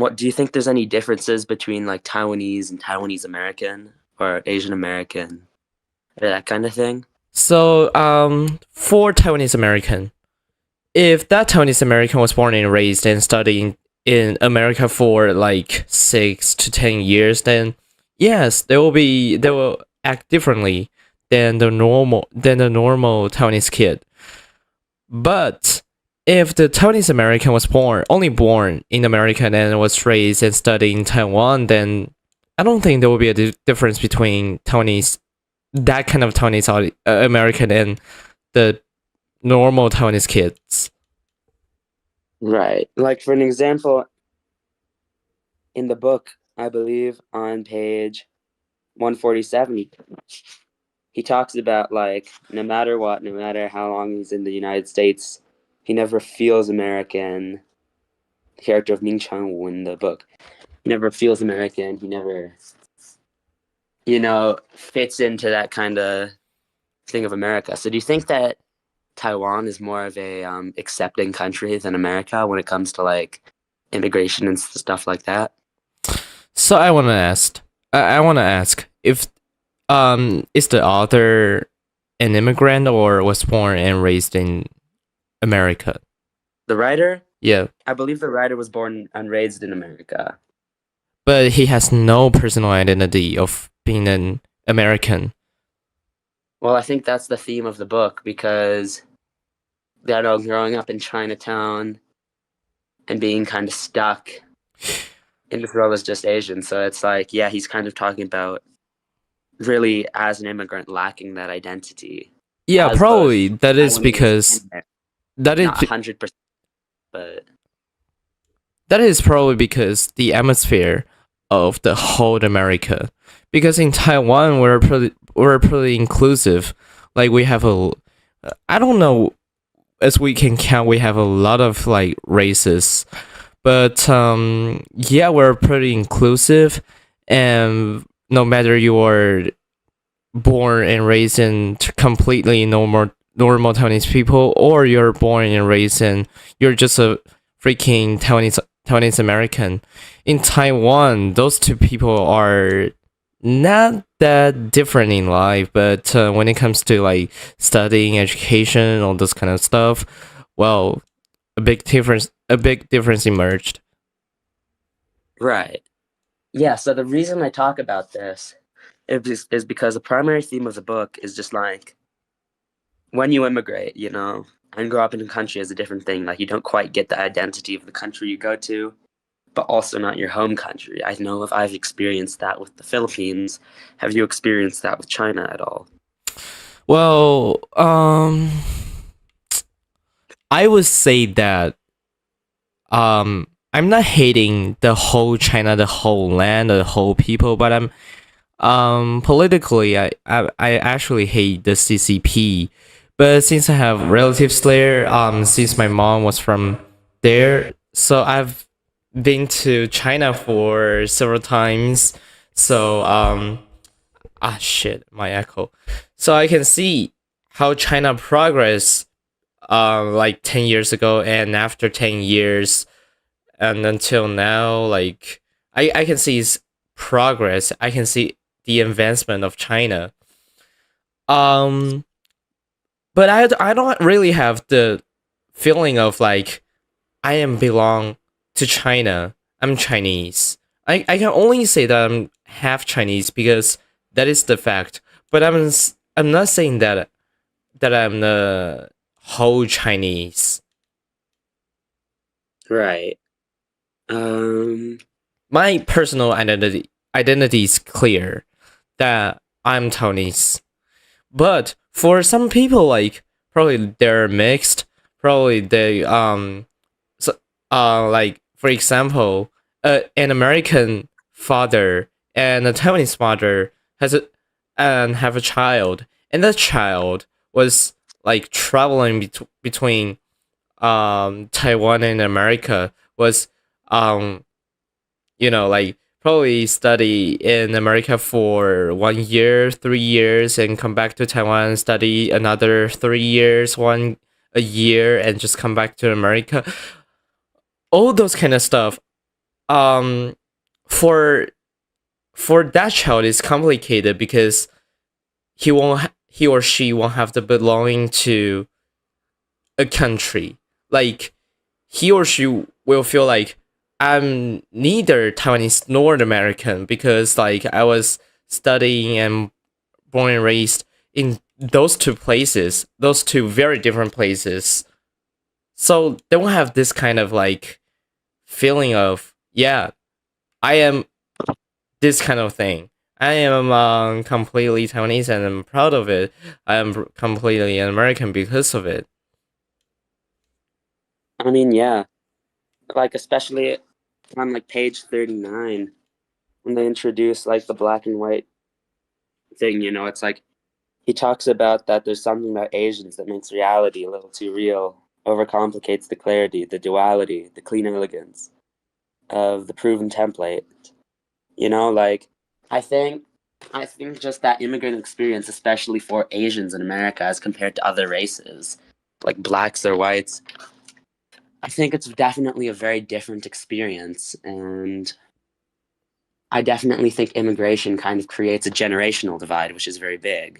What do you think there's any differences between like Taiwanese and Taiwanese American or Asian American, or that kind of thing? So, for Taiwanese American, if that Taiwanese American was born and raised and studying in America for like 6 to 10 years, then yes, they will act differently than the normal Taiwanese kid. But if the Taiwanese American was born in America and was raised and studied in Taiwan, then I don't think there will be a difference between that kind of Taiwanese American and the normal Taiwanese kids. Right. Like for an example, in the book, I believe on page 147, he talks about like no matter what, no matter how long he's in the United States, he never feels American. The character of Ming Chang-woo in the book, he never feels American. He never, fits into that kind of thing of America. So do you think that Taiwan is more of a accepting country than America when it comes to like immigration and stuff like that? So I want to ask if is the author an immigrant or was born and raised in America? The writer? Yeah, I believe the writer was born and raised in America. but he has no personal identity of being an American. Well, I think that's the theme of the book because growing up in Chinatown and being kind of stuck in this world as just Asian. So it's like, yeah, he's kind of talking about really as an immigrant lacking that identity. Yeah, As probably both that is Taiwanese because and that is not 100%, but that is probably because the atmosphere of the whole America. Because in Taiwan, we're pretty inclusive. Like we have I don't know, as we can count, we have a lot of like races, but yeah, we're pretty inclusive, and no matter you are born and raised in completely normal Taiwanese people, or you're born and raised in you're just a freaking Taiwanese American. In Taiwan, those two people are not that different in life, but when it comes to like studying, education, all this kind of stuff, well, a big difference emerged. right. Yeah, so the reason I talk about this is because the primary theme of the book is just like when you immigrate, and grow up in a country is a different thing. Like you don't quite get the identity of the country you go to, but also not your home country. I know if I've experienced that with the Philippines. Have you experienced that with China at all? Well, I would say that I'm not hating the whole China, the whole land, the whole people, but I'm politically I actually hate the CCP. But since I have relatives there, since my mom was from there, so I've been to China for several times. So shit, my echo. So I can see how China progressed like 10 years ago, and after 10 years and until now, like I can see its progress. I can see the advancement of China. Um but I don't really have the feeling of like I am belong to China. I'm Chinese. I can only say that I'm half Chinese because that is the fact. But I'm not saying that I'm the whole Chinese. Right. Um, My personal identity is clear that I'm Taiwanese. But for some people, like probably they're mixed. Probably they so, like for example, an American father and a Taiwanese mother have a child, and that child was like traveling between Taiwan and America, was um like probably study in America for 1 year, 3 years, and come back to Taiwan, study another 3 years, a year, and just come back to America. All those kind of stuff. for that child it's complicated because he or she won't have the belonging to a country. Like he or she will feel like I'm neither Taiwanese nor American because like I was studying and born and raised in those two places, those two very different places. So they won't have this kind of like feeling of, yeah, I am this kind of thing. I am completely Taiwanese and I'm proud of it. I am completely an American because of it. I mean, yeah, like especially on like page 39 when they introduce like the black and white thing, you know, it's like he talks about that there's something about Asians that makes reality a little too real, overcomplicates the clarity, the duality, the clean elegance of the proven template. You know, like I think I think just that immigrant experience, especially for Asians in America as compared to other races, like blacks or whites, I think it's definitely a very different experience. And I definitely think immigration kind of creates a generational divide, which is very big.